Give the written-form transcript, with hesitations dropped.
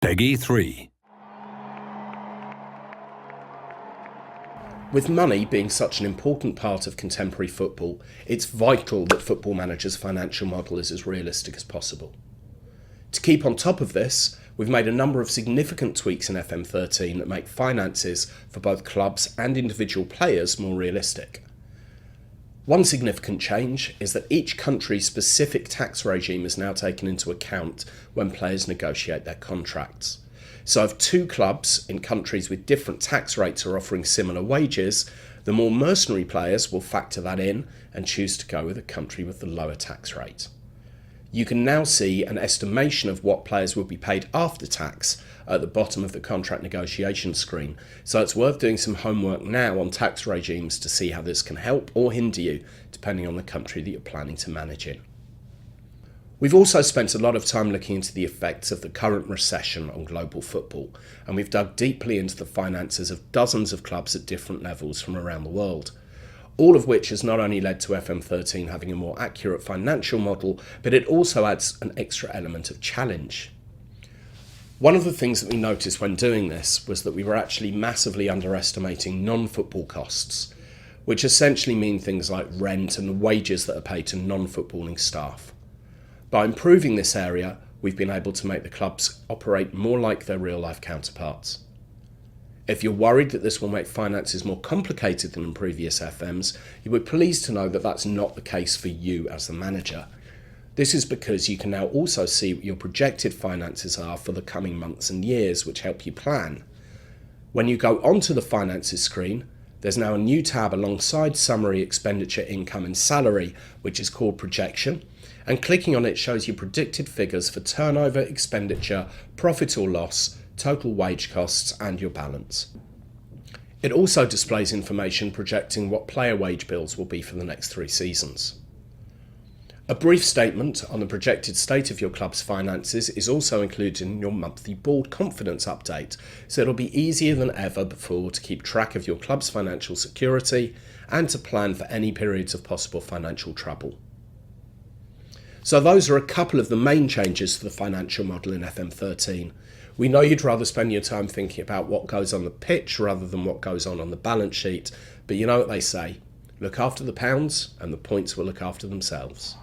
Peggy 3. With money being such an important part of contemporary football, it's vital that Football Manager's financial model is as realistic as possible. To keep on top of this, we've made a number of significant tweaks in FM13 that make finances for both clubs and individual players more realistic. One significant change is that each country's specific tax regime is now taken into account when players negotiate their contracts. So if two clubs in countries with different tax rates are offering similar wages, the more mercenary players will factor that in and choose to go with a country with the lower tax rate. You can now see an estimation of what players will be paid after tax at the bottom of the contract negotiation screen, so it's worth doing some homework now on tax regimes to see how this can help or hinder you, depending on the country that you're planning to manage in. We've also spent a lot of time looking into the effects of the current recession on global football, and we've dug deeply into the finances of dozens of clubs at different levels from around the world. All of which has not only led to FM13 having a more accurate financial model, but it also adds an extra element of challenge. One of the things that we noticed when doing this was that we were actually massively underestimating non-football costs, which essentially mean things like rent and wages that are paid to non-footballing staff. By improving this area, we've been able to make the clubs operate more like their real-life counterparts. If you're worried that this will make finances more complicated than in previous FMs, you would be pleased to know that that's not the case for you as the manager. This is because you can now also see what your projected finances are for the coming months and years, which help you plan. When you go onto the finances screen, there's now a new tab alongside summary, expenditure, income and salary, which is called projection, and clicking on it shows you predicted figures for turnover, expenditure, profit or loss, total wage costs and your balance. It also displays information projecting what player wage bills will be for the next 3 seasons. A brief statement on the projected state of your club's finances is also included in your monthly board confidence update, so it'll be easier than ever before to keep track of your club's financial security and to plan for any periods of possible financial trouble. So those are a couple of the main changes to the financial model in FM13. We know you'd rather spend your time thinking about what goes on the pitch rather than what goes on the balance sheet, but you know what they say, look after the pounds and the points will look after themselves.